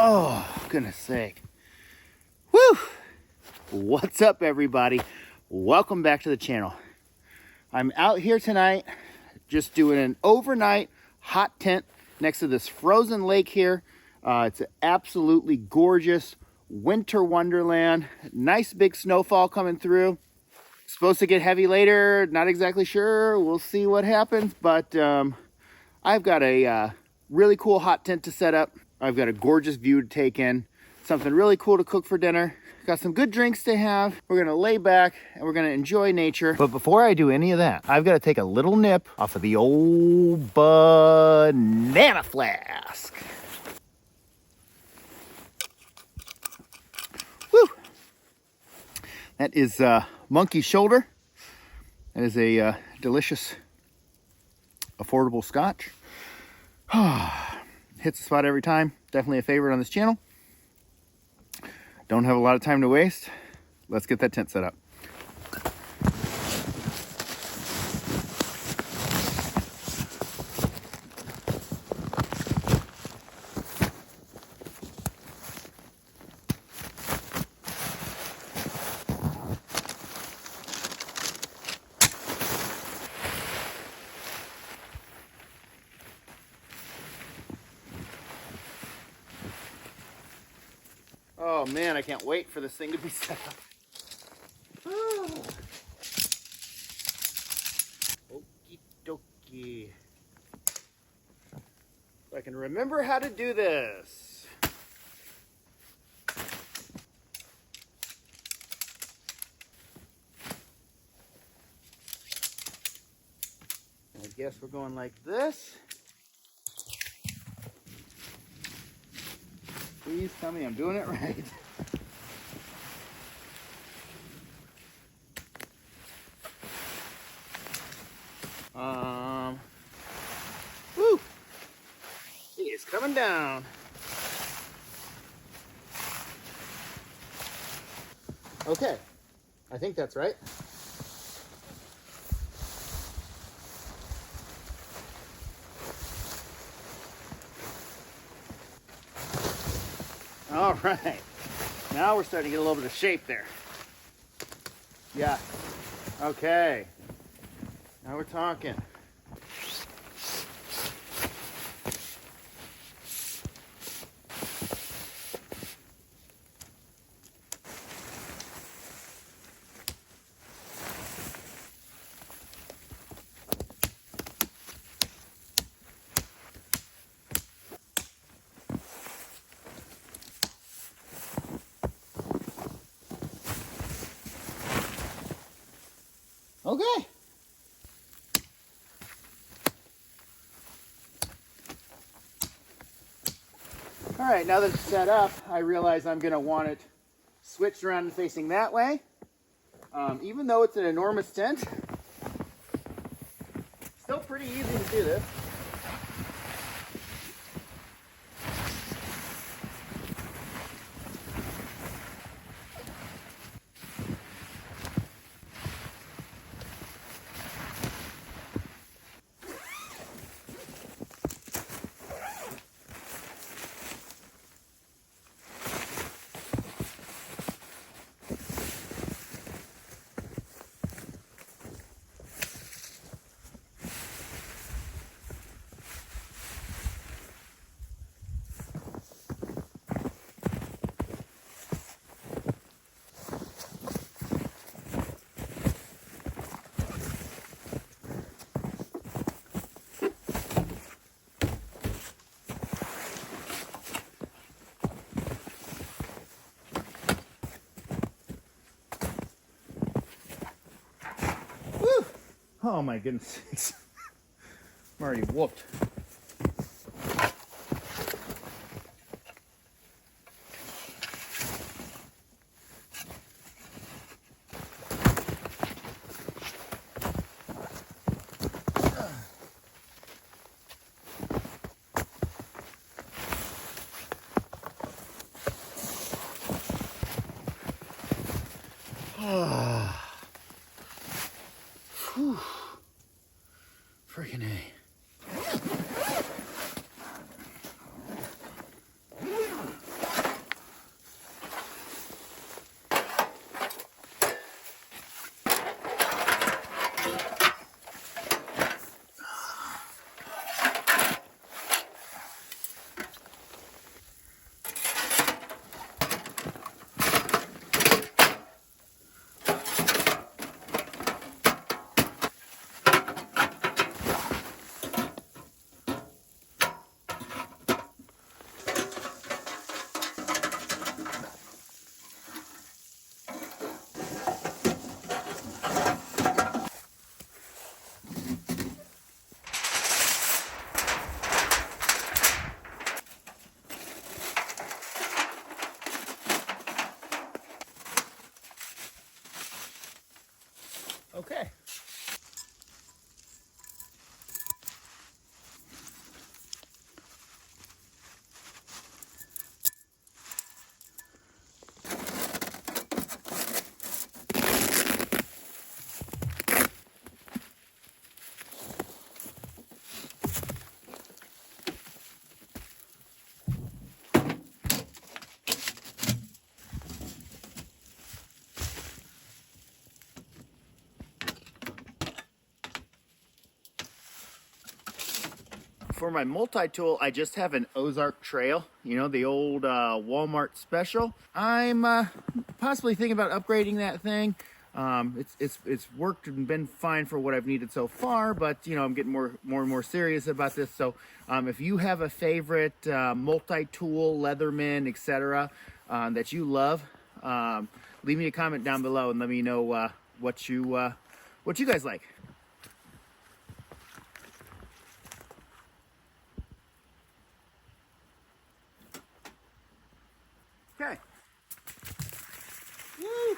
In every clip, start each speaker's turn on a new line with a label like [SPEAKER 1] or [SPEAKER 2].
[SPEAKER 1] Oh, goodness sake. Woo! What's up, everybody? Welcome back to the channel. I'm out here tonight just doing an overnight hot tent next to this frozen lake here. It's an absolutely gorgeous winter wonderland. Nice big snowfall coming through. Supposed to get heavy later, not exactly sure. We'll see what happens, but I've got a really cool hot tent to set up. I've got a gorgeous view to take in, something really cool to cook for dinner. Got some good drinks to have. We're gonna lay back and we're gonna enjoy nature. But before I do any of that, I've got to take a little nip off of the old banana flask. Woo! That is Monkey Shoulder. That is a delicious, affordable scotch. Hits the spot every time. Definitely a favorite on this channel. Don't have a lot of time to waste. Let's get that tent set up. Oh man, I can't wait for this thing to be set up. Okie dokie. If I can remember how to do this. I guess we're going like this. Please tell me I'm doing it right. Woo! He is coming down. Okay, I think that's right. All right, now we're starting to get a little bit of shape there. Yeah, okay, now we're talking. Okay. All right, now that it's set up, I realize I'm gonna want it switched around and facing that way. Even though it's an enormous tent, still pretty easy to do this. Oh my goodness. I'm already whooped. Oh. Whew. Freaking A. Okay. For my multi-tool, I just have an Ozark Trail, you know, the old Walmart special. I'm possibly thinking about upgrading that thing. It's worked and been fine for what I've needed so far, but you know, I'm getting more and more serious about this. So if you have a favorite multi-tool, Leatherman, etc., that you love, leave me a comment down below and let me know what you guys like. Okay. Woo.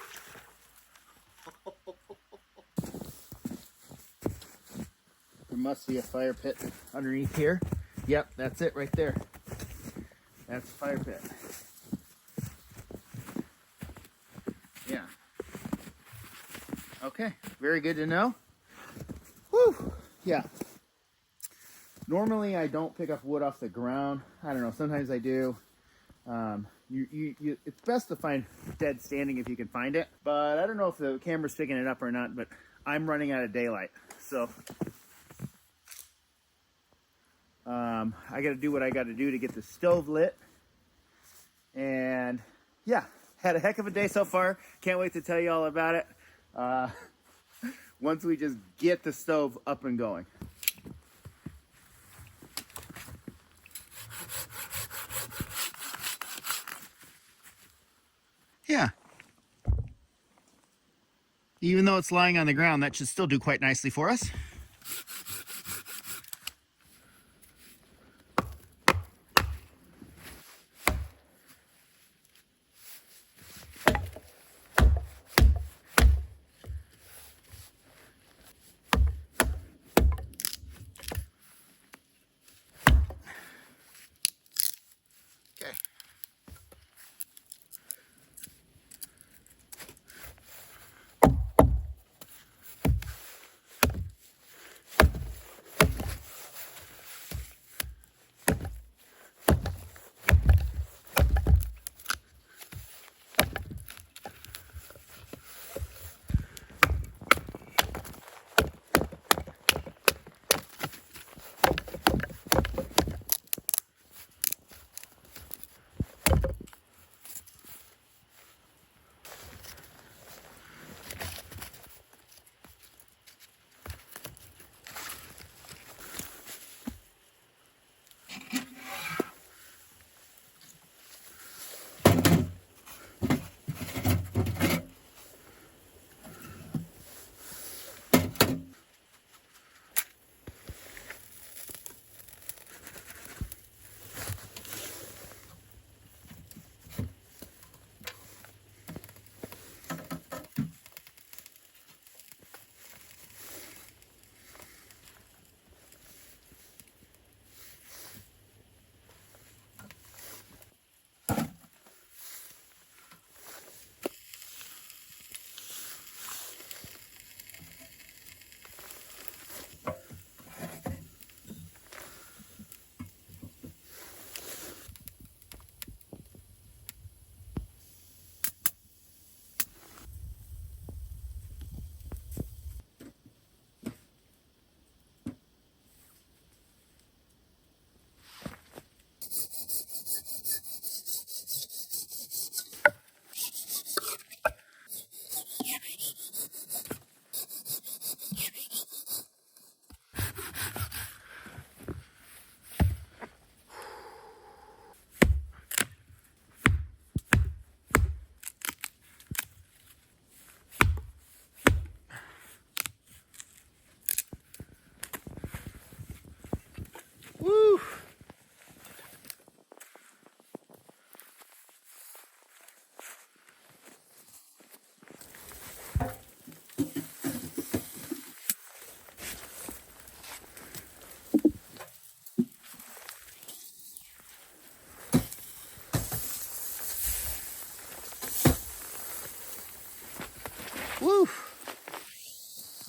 [SPEAKER 1] There must be a fire pit underneath here. Yep, that's it right there. That's a fire pit. Yeah. Okay, very good to know. Whew. Yeah. Normally I don't pick up wood off the ground. I don't know, sometimes I do. It's best to find dead standing if you can find it, but I don't know if the camera's picking it up or not, but I'm running out of daylight, so I gotta do what I gotta do to get the stove lit. And yeah, had a heck of a day so far. Can't wait to tell you all about it once we just get the stove up and going. Yeah. Even though it's lying on the ground, that should still do quite nicely for us. Okay.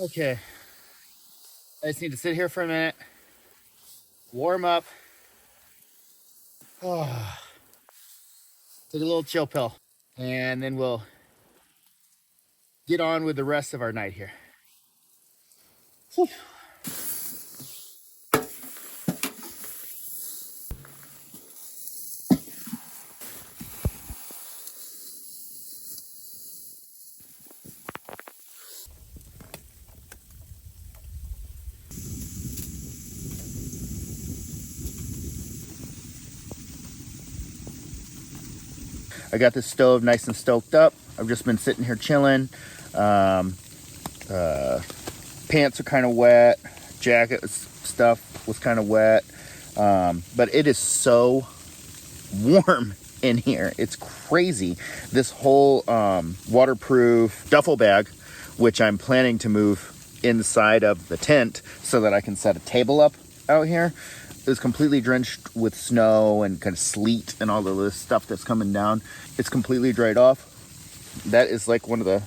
[SPEAKER 1] Okay, I just need to sit here for a minute, warm up. Oh, take a little chill pill, and then we'll get on with the rest of our night here. Whew. I got this stove nice and stoked up. I've just been sitting here chilling. Pants are kind of wet. Jacket stuff was kind of wet. But it is so warm in here. It's crazy. This whole waterproof duffel bag, which I'm planning to move inside of the tent so that I can set a table up out here, is completely drenched with snow and kind of sleet and all of this stuff that's coming down. It's completely dried off. That is like one of the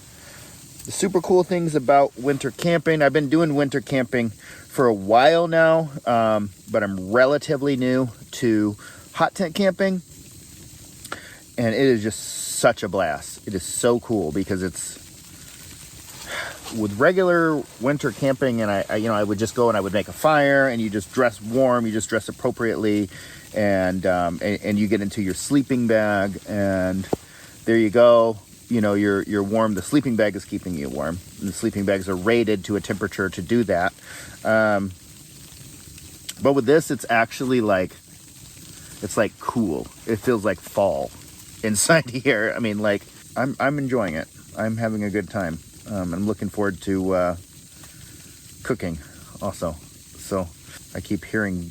[SPEAKER 1] super cool things about winter camping. I've been doing winter camping for a while now, but I'm relatively new to hot tent camping, and it is just such a blast. It is so cool because it's with regular winter camping, and I would just go and I would make a fire, and you just dress warm, you just dress appropriately, and you get into your sleeping bag, and there you go. You know, you're warm. The sleeping bag is keeping you warm. And the sleeping bags are rated to a temperature to do that. But with this, it's actually like, it's like cool. It feels like fall inside here. I mean, like, I'm enjoying it. I'm having a good time. I'm looking forward to cooking also. So I keep hearing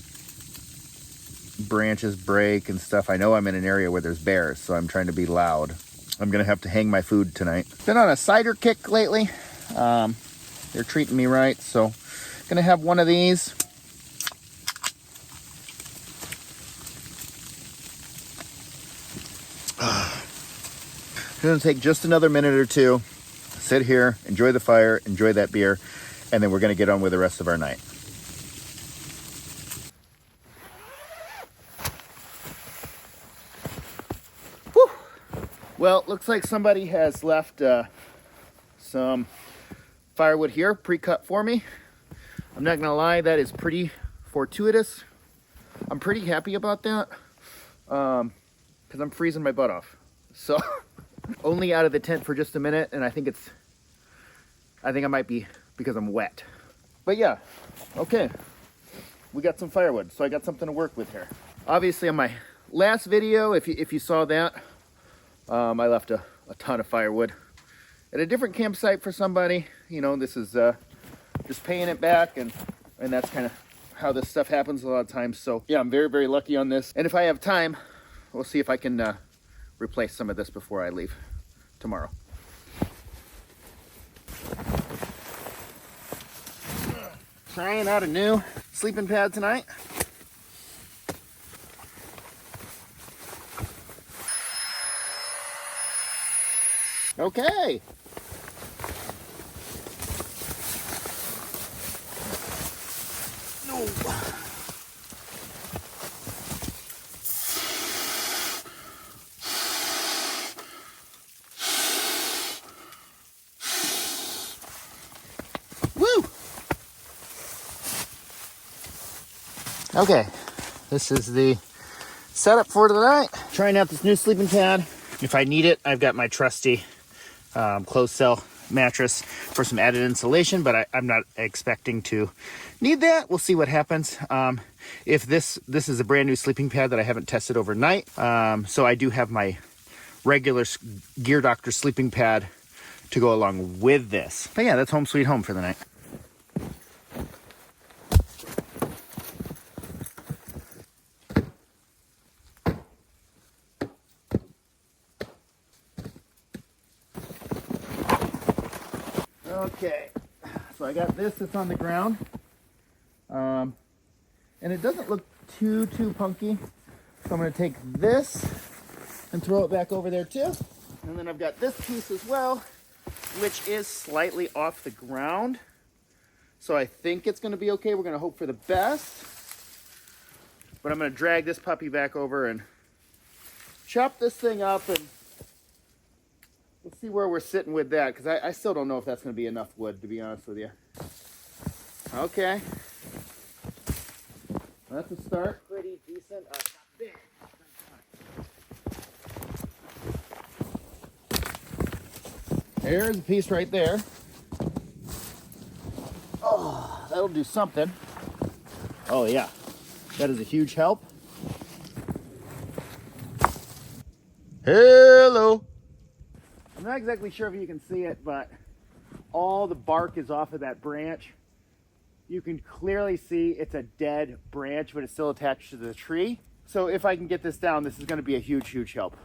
[SPEAKER 1] branches break and stuff. I know I'm in an area where there's bears, so I'm trying to be loud. I'm gonna have to hang my food tonight. Been on a cider kick lately. They're treating me right, so gonna have one of these. It's gonna take just another minute or two. Sit here, enjoy the fire, enjoy that beer, and then we're gonna get on with the rest of our night. Whew. Well, looks like somebody has left some firewood here pre-cut for me. I'm not gonna lie, that is pretty fortuitous. I'm pretty happy about that because I'm freezing my butt off. So only out of the tent for just a minute, and I think I might be because I'm wet. But yeah, okay. We got some firewood, so I got something to work with here. Obviously on my last video, if you saw that, I left a ton of firewood at a different campsite for somebody. You know, this is just paying it back, and that's kind of how this stuff happens a lot of times. So yeah, I'm very, very lucky on this. And if I have time, we'll see if I can replace some of this before I leave tomorrow. Trying out a new sleeping pad tonight. Okay. No. Woo! Okay, this is the setup for tonight. Trying out this new sleeping pad. If I need it, I've got my trusty closed cell mattress for some added insulation, but I'm not expecting to need that. We'll see what happens. If this is a brand new sleeping pad that I haven't tested overnight, so I do have my regular Gear Doctor sleeping pad to go along with this. But yeah, that's home sweet home for the night. Okay, so I got this that's on the ground, and it doesn't look too punky, so I'm going to take this and throw it back over there too. And then I've got this piece as well, which is slightly off the ground, So I think it's gonna be okay. We're gonna hope for the best. But I'm gonna drag this puppy back over and chop this thing up, and let's see where we're sitting with that, because I still don't know if that's gonna be enough wood, to be honest with you. Okay. That's a start. Pretty decent. Not big. There's a piece right there. Oh, that'll do something. Oh yeah, that is a huge help. Hello. I'm not exactly sure if you can see it, but all the bark is off of that branch. You can clearly see it's a dead branch, but it's still attached to the tree. So if I can get this down, this is going to be a huge, huge help.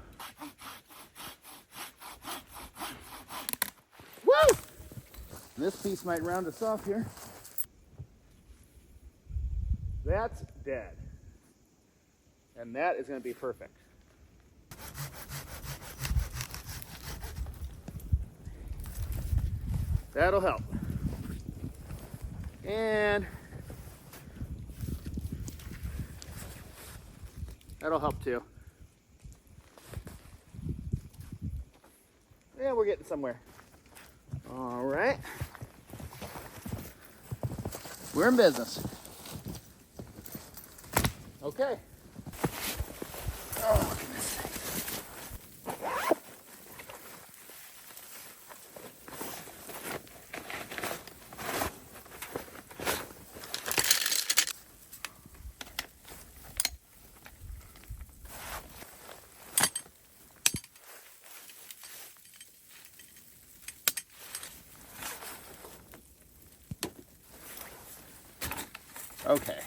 [SPEAKER 1] Woo! This piece might round us off here. That's dead. And that is going to be perfect. That'll help. And that'll help too. Yeah, we're getting somewhere. All right. We're in business. Okay. Oh, goodness sakes. Okay.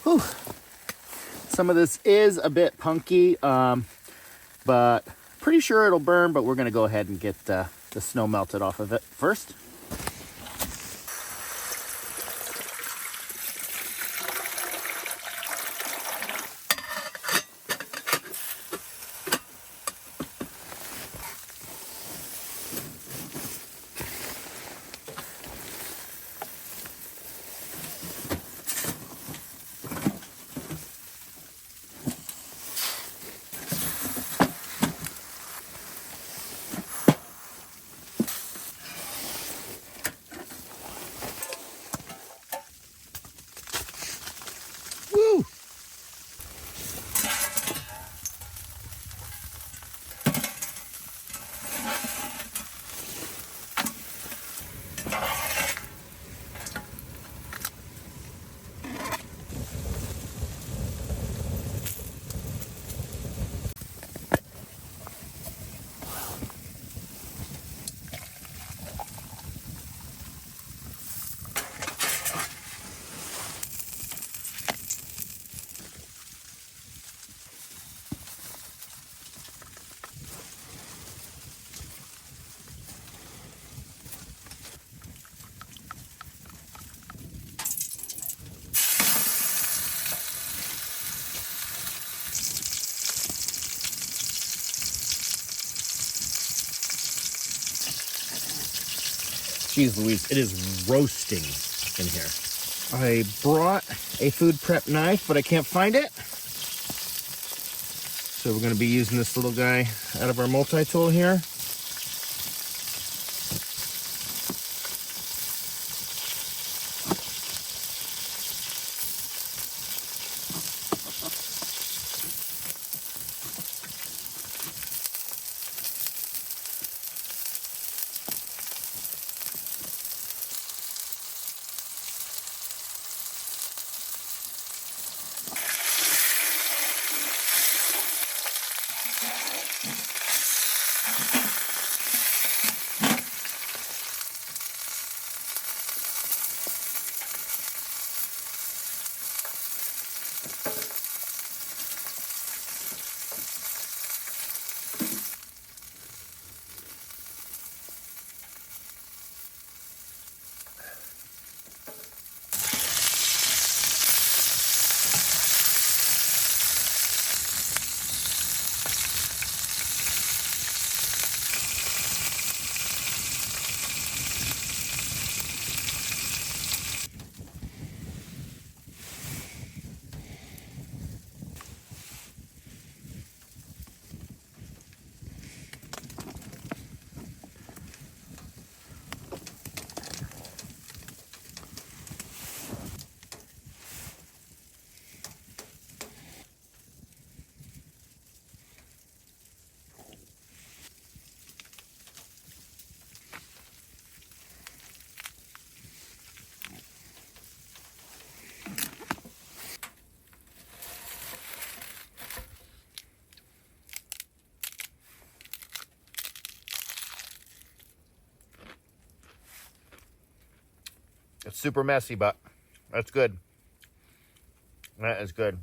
[SPEAKER 1] Whew. Some of this is a bit punky, but pretty sure it'll burn, but we're gonna go ahead and get the snow melted off of it first. Woo! Jeez Louise, it is roasting in here. I brought a food prep knife, but I can't find it. So we're going to be using this little guy out of our multi-tool here. It's super messy, but that's good. That is good.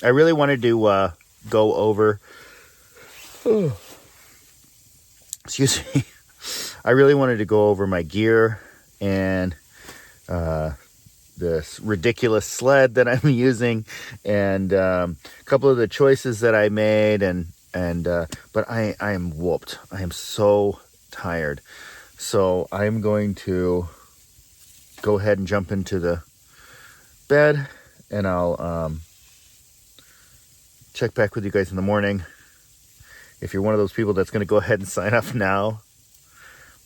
[SPEAKER 1] I really wanted to go over, excuse me, I really wanted to go over my gear and this ridiculous sled that I'm using, and a couple of the choices that I made, but I am whooped. I am so tired. So I'm going to go ahead and jump into the bed, and I'll check back with you guys in the morning. If you're one of those people that's going to go ahead and sign up now,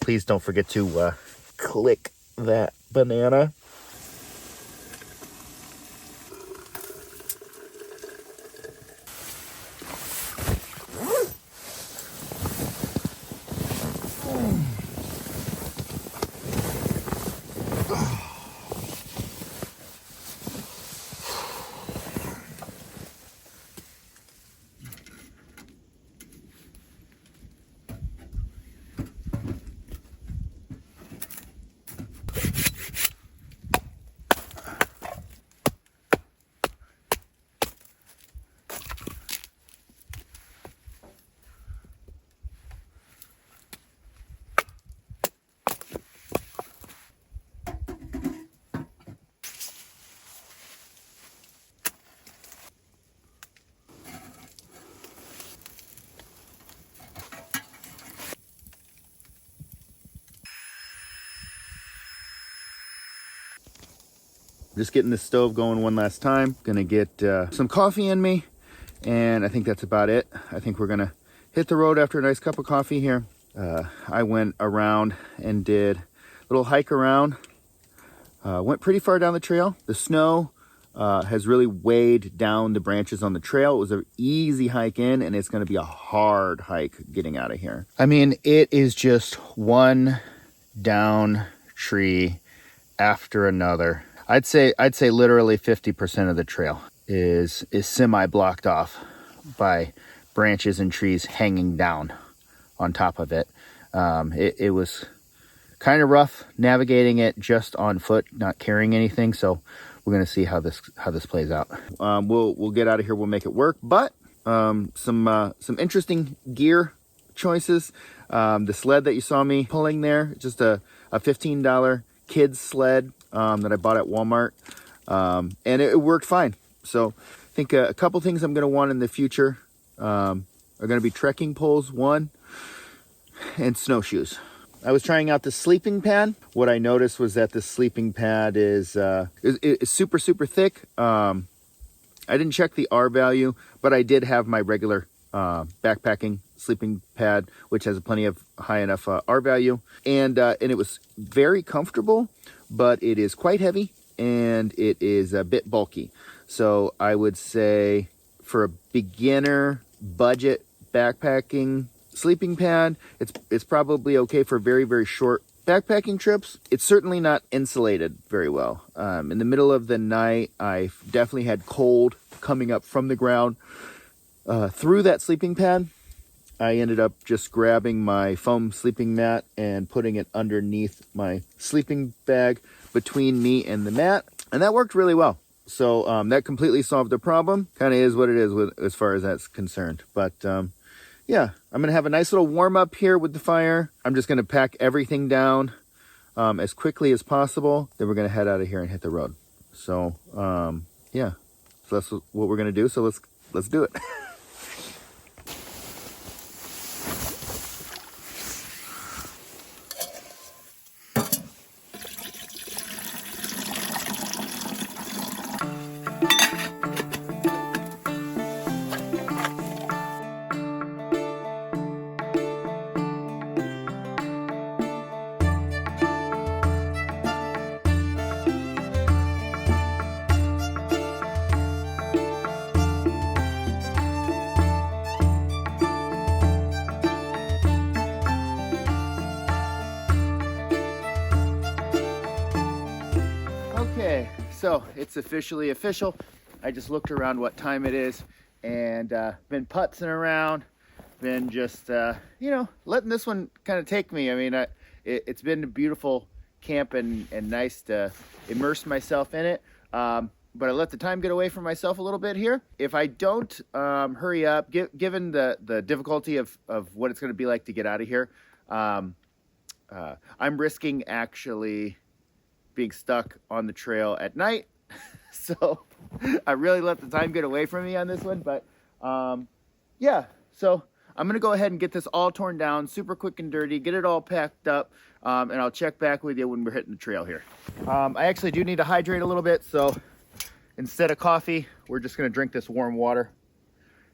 [SPEAKER 1] please don't forget to click that banana. Just getting the stove going one last time. Gonna get some coffee in me, and I think that's about it. I think we're gonna hit the road after a nice cup of coffee here. I went around and did a little hike around. Went pretty far down the trail. The snow has really weighed down the branches on the trail. It was an easy hike in, and it's gonna be a hard hike getting out of here. I mean, it is just one down tree after another. I'd say literally 50% of the trail is semi blocked off by branches and trees hanging down on top of it. It was kind of rough navigating it just on foot, not carrying anything. So we're gonna see how this plays out. We'll get out of here. We'll make it work. But some interesting gear choices. The sled that you saw me pulling there, just a $15 kids sled that I bought at Walmart, and it worked fine. So I think a couple things I'm going to want in the future are going to be trekking poles, one, and snowshoes. I was trying out the sleeping pad. What I noticed was that the sleeping pad is super thick. I didn't check the R value, but I did have my regular backpacking sleeping pad, which has plenty of high enough R value. And it was very comfortable, but it is quite heavy and it is a bit bulky. So I would say for a beginner budget backpacking sleeping pad, it's probably okay for very, very short backpacking trips. It's certainly not insulated very well. In the middle of the night, I definitely had cold coming up from the ground through that sleeping pad. I ended up just grabbing my foam sleeping mat and putting it underneath my sleeping bag between me and the mat, and that worked really well. So that completely solved the problem. Kind of is what it is as far as that's concerned. But yeah, I'm gonna have a nice little warm up here with the fire. I'm just gonna pack everything down as quickly as possible. Then we're gonna head out of here and hit the road. So yeah, so that's what we're gonna do. So let's do it. Okay, so it's officially official. I just looked around what time it is and been putzing around, been just, you know, letting this one kind of take me. I mean, it's been a beautiful camp and nice to immerse myself in it. But I let the time get away from myself a little bit here. If I don't hurry up, given the difficulty of what it's going to be like to get out of here, I'm risking actually being stuck on the trail at night. So I really let the time get away from me on this one. But yeah, so I'm going to go ahead and get this all torn down, super quick and dirty, get it all packed up, and I'll check back with you when we're hitting the trail here. I actually do need to hydrate a little bit, so instead of coffee, we're just going to drink this warm water.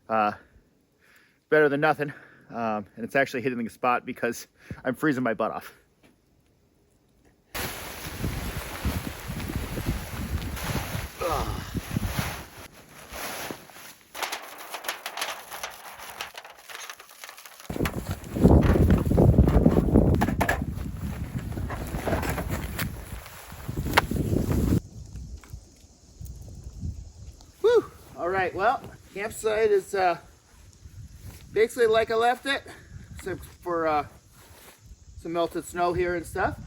[SPEAKER 1] Better than nothing. And it's actually hitting the spot because I'm freezing my butt off. All right, well, campsite is basically like I left it, except for some melted snow here and stuff.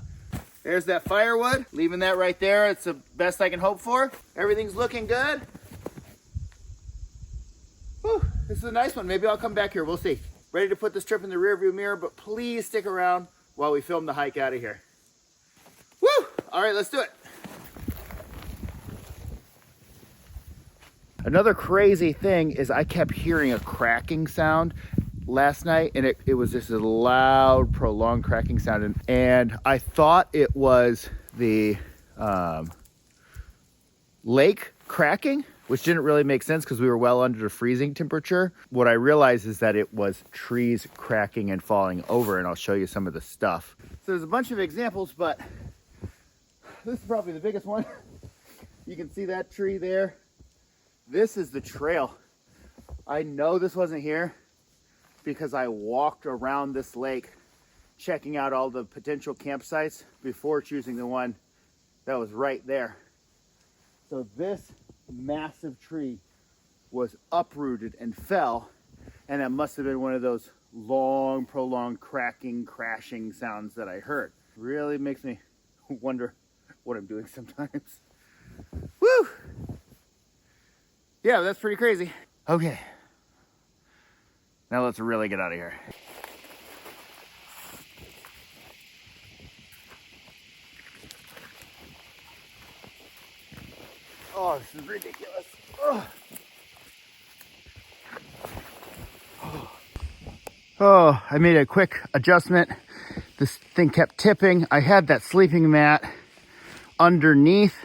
[SPEAKER 1] There's that firewood, leaving that right there. It's the best I can hope for. Everything's looking good. Whew, this is a nice one. Maybe I'll come back here, we'll see. Ready to put this trip in the rearview mirror, but please stick around while we film the hike out of here. Woo! All right, let's do it. Another crazy thing is I kept hearing a cracking sound last night, and it was just a loud, prolonged cracking sound. And I thought it was the lake cracking, which didn't really make sense because we were well under the freezing temperature. What I realized is that it was trees cracking and falling over, and I'll show you some of the stuff. So there's a bunch of examples, but this is probably the biggest one. You can see that tree there. This is the trail. I know this wasn't here because I walked around this lake checking out all the potential campsites before choosing the one that was right there. So this massive tree was uprooted and fell, and that must have been one of those long, prolonged cracking, crashing sounds that I heard. Really makes me wonder what I'm doing sometimes. Woo! Yeah, that's pretty crazy. Okay. Now let's really get out of here. Oh, this is ridiculous. Oh, I made a quick adjustment. This thing kept tipping. I had that sleeping mat underneath,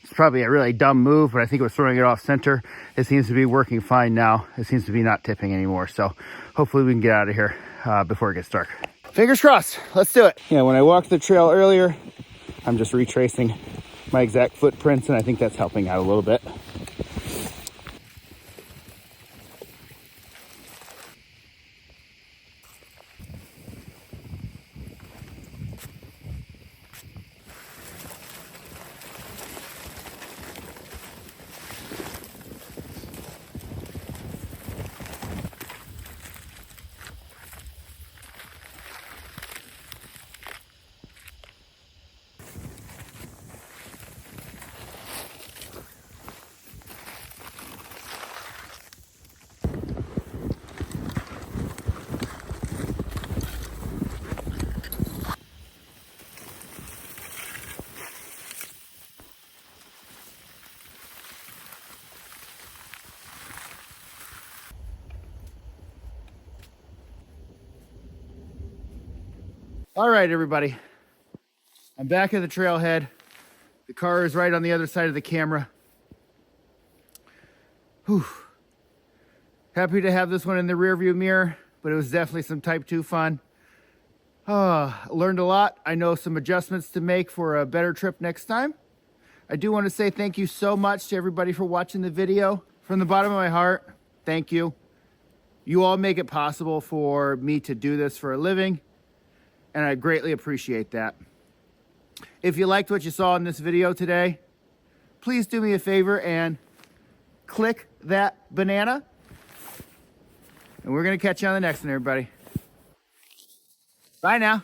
[SPEAKER 1] It's probably a really dumb move, but I think it was throwing it off center. It seems to be working fine now. It seems to be not tipping anymore. So hopefully we can get out of here before it gets dark. Fingers crossed. Let's do it. Yeah, when I walked the trail earlier, I'm just retracing my exact footprints, and I think that's helping out a little bit. All right, everybody. I'm back at the trailhead. The car is right on the other side of the camera. Whew. Happy to have this one in the rearview mirror, but it was definitely some type 2 fun. Learned a lot. I know some adjustments to make for a better trip next time. I do want to say thank you so much to everybody for watching the video. From the bottom of my heart, thank you. You all make it possible for me to do this for a living, and I greatly appreciate that. If you liked what you saw in this video today, please do me a favor and click that banana. And we're going to catch you on the next one, everybody. Bye now.